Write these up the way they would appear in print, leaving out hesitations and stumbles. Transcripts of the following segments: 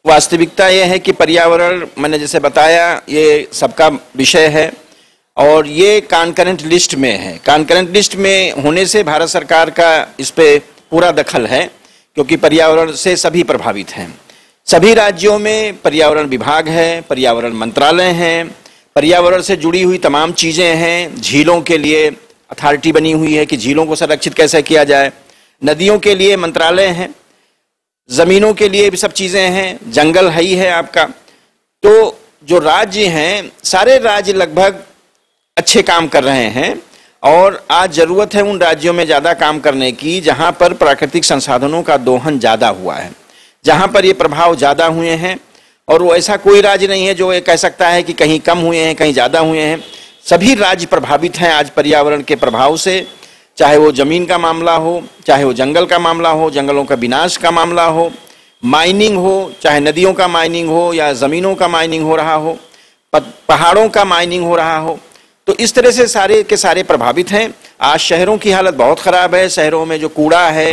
वास्तविकता यह है कि पर्यावरण, मैंने जैसे बताया, ये सबका विषय है और ये कॉन्करेंट लिस्ट में है। कॉन्करेंट लिस्ट में होने से भारत सरकार का इस पे पूरा दखल है, क्योंकि पर्यावरण से सभी प्रभावित हैं। सभी राज्यों में पर्यावरण विभाग है, पर्यावरण मंत्रालय हैं, पर्यावरण से जुड़ी हुई तमाम चीज़ें हैं। झीलों के लिए अथॉरिटी बनी हुई है कि झीलों को संरक्षित कैसे किया जाए, नदियों के लिए मंत्रालय हैं, ज़मीनों के लिए भी सब चीज़ें हैं, जंगल है ही है आपका। तो जो राज्य हैं, सारे राज्य लगभग अच्छे काम कर रहे हैं और आज ज़रूरत है उन राज्यों में ज़्यादा काम करने की जहाँ पर प्राकृतिक संसाधनों का दोहन ज़्यादा हुआ है, जहाँ पर ये प्रभाव ज़्यादा हुए हैं। और वो ऐसा कोई राज्य नहीं है जो ये कह सकता है कि कहीं कम हुए हैं, कहीं ज़्यादा हुए हैं। सभी राज्य प्रभावित हैं आज पर्यावरण के प्रभाव से, चाहे वो ज़मीन का मामला हो, चाहे वो जंगल का मामला हो, जंगलों का विनाश का मामला हो, माइनिंग हो, चाहे नदियों का माइनिंग हो या ज़मीनों का माइनिंग हो रहा हो, पहाड़ों का माइनिंग हो रहा हो। तो इस तरह से सारे के सारे प्रभावित हैं। आज शहरों की हालत बहुत ख़राब है। शहरों में जो कूड़ा है,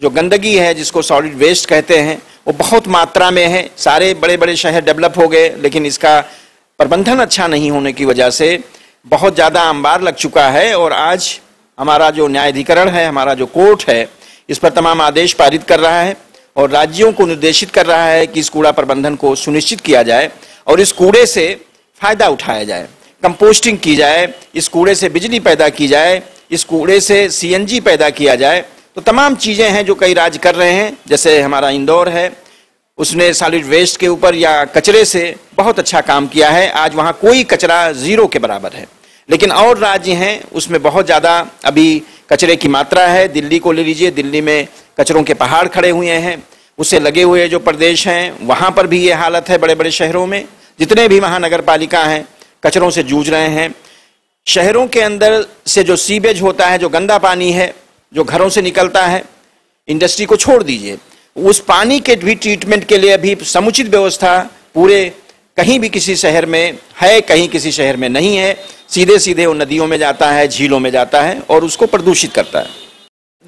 जो गंदगी है, जिसको सॉलिड वेस्ट कहते हैं, वो बहुत मात्रा में है। सारे बड़े बड़े शहर डेवलप हो गए, लेकिन इसका प्रबंधन अच्छा नहीं होने की वजह से बहुत ज़्यादा अंबार लग चुका है। और आज हमारा जो न्यायाधिकरण है, हमारा जो कोर्ट है, इस पर तमाम आदेश पारित कर रहा है और राज्यों को निर्देशित कर रहा है कि इस कूड़ा प्रबंधन को सुनिश्चित किया जाए और इस कूड़े से फायदा उठाया जाए, कंपोस्टिंग की जाए, इस कूड़े से बिजली पैदा की जाए, इस कूड़े से सीएनजी पैदा किया जाए। तो तमाम चीज़ें हैं जो कई राज्य कर रहे हैं। जैसे हमारा इंदौर है, उसने सॉलिड वेस्ट के ऊपर या कचरे से बहुत अच्छा काम किया है। आज वहाँ कोई कचरा ज़ीरो के बराबर है। लेकिन और राज्य हैं उसमें बहुत ज़्यादा अभी कचरे की मात्रा है। दिल्ली को ले लीजिए, दिल्ली में कचरों के पहाड़ खड़े हुए हैं। उससे लगे हुए जो प्रदेश हैं वहाँ पर भी ये हालत है। बड़े बड़े शहरों में जितने भी महानगर पालिका हैं कचरों से जूझ रहे हैं। शहरों के अंदर से जो सीवेज होता है, जो गंदा पानी है जो घरों से निकलता है, इंडस्ट्री को छोड़ दीजिए, उस पानी के भी ट्रीटमेंट के लिए अभी समुचित व्यवस्था पूरे कहीं भी किसी शहर में है, कहीं किसी शहर में नहीं है। सीधे सीधे वो नदियों में जाता है, झीलों में जाता है और उसको प्रदूषित करता है।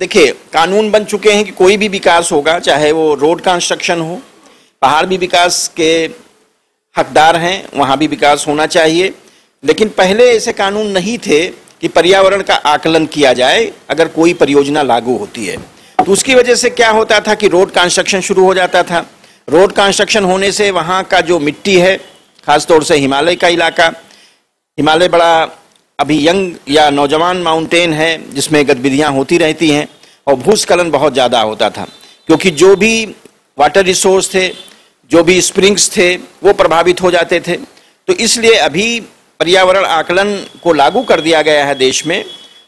देखिए, कानून बन चुके हैं कि कोई भी विकास होगा, चाहे वो रोड कंस्ट्रक्शन हो, पहाड़ भी विकास के हकदार हैं, वहाँ भी विकास होना चाहिए। लेकिन पहले ऐसे कानून नहीं थे कि पर्यावरण का आकलन किया जाए अगर कोई परियोजना लागू होती है। तो उसकी वजह से क्या होता था कि रोड कंस्ट्रक्शन शुरू हो जाता था। रोड कंस्ट्रक्शन होने से वहाँ का जो मिट्टी है, खासतौर से हिमालय का इलाका, हिमालय बड़ा अभी यंग या नौजवान माउंटेन है जिसमें गतिविधियाँ होती रहती हैं और भूस्खलन बहुत ज़्यादा होता था, क्योंकि जो भी वाटर रिसोर्स थे, जो भी स्प्रिंग्स थे, वो प्रभावित हो जाते थे। तो इसलिए अभी पर्यावरण आकलन को लागू कर दिया गया है देश में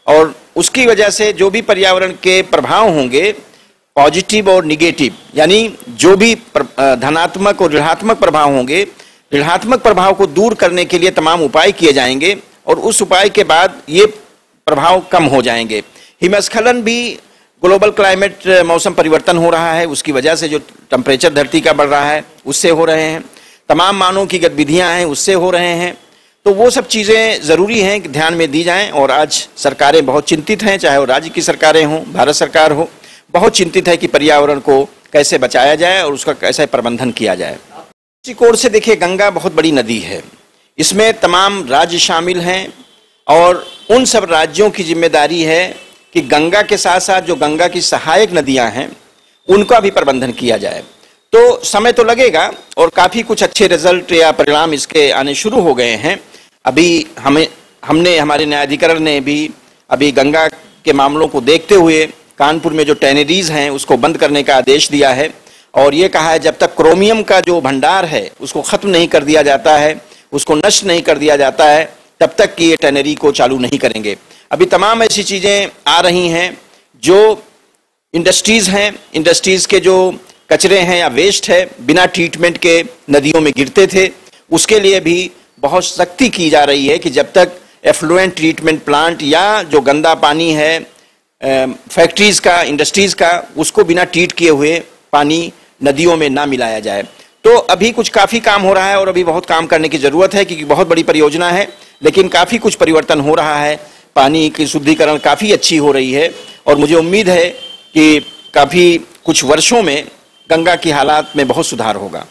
और उसकी वजह से जो भी पर्यावरण के प्रभाव होंगे, पॉजिटिव और निगेटिव, यानी जो भी धनात्मक और ऋणात्मक प्रभाव होंगे, ऋणात्मक प्रभाव को दूर करने के लिए तमाम उपाय किए जाएंगे और उस उपाय के बाद ये प्रभाव कम हो जाएंगे। हिमस्खलन भी ग्लोबल क्लाइमेट, मौसम परिवर्तन हो रहा है, उसकी वजह से जो टेम्परेचर धरती का बढ़ रहा है उससे हो रहे हैं। तमाम मानव की गतिविधियाँ हैं उससे हो रहे हैं। तो वो सब चीज़ें ज़रूरी हैं कि ध्यान में दी जाएं और आज सरकारें बहुत चिंतित हैं, चाहे वो राज्य की सरकारें हों, भारत सरकार हो, बहुत चिंतित है कि पर्यावरण को कैसे बचाया जाए और उसका कैसे प्रबंधन किया जाए। दृष्टिकोण से देखिए, गंगा बहुत बड़ी नदी है, इसमें तमाम राज्य शामिल हैं और उन सब राज्यों की जिम्मेदारी है कि गंगा के साथ साथ जो गंगा की सहायक नदियां हैं उनका भी प्रबंधन किया जाए। तो समय तो लगेगा और काफ़ी कुछ अच्छे रिजल्ट या परिणाम इसके आने शुरू हो गए हैं। अभी हमने हमारे न्यायाधिकरण ने भी अभी गंगा के मामलों को देखते हुए कानपुर में जो टैनरीज हैं उसको बंद करने का आदेश दिया है और ये कहा है जब तक क्रोमियम का जो भंडार है उसको ख़त्म नहीं कर दिया जाता है, उसको नष्ट नहीं कर दिया जाता है, तब तक कि ये टैनरी को चालू नहीं करेंगे। अभी तमाम ऐसी चीज़ें आ रही हैं जो इंडस्ट्रीज़ हैं, इंडस्ट्रीज़ के जो कचरे हैं या वेस्ट है बिना ट्रीटमेंट के नदियों में गिरते थे, उसके लिए भी बहुत सख्ती की जा रही है कि जब तक एफ्लुएंट ट्रीटमेंट प्लांट या जो गंदा पानी है फैक्ट्रीज़ का, इंडस्ट्रीज़ का, उसको बिना ट्रीट किए हुए पानी नदियों में ना मिलाया जाए। तो अभी कुछ काफ़ी काम हो रहा है और अभी बहुत काम करने की ज़रूरत है क्योंकि बहुत बड़ी परियोजना है, लेकिन काफ़ी कुछ परिवर्तन हो रहा है। पानी की शुद्धिकरण काफ़ी अच्छी हो रही है और मुझे उम्मीद है कि काफ़ी कुछ वर्षों में गंगा की हालात में बहुत सुधार होगा।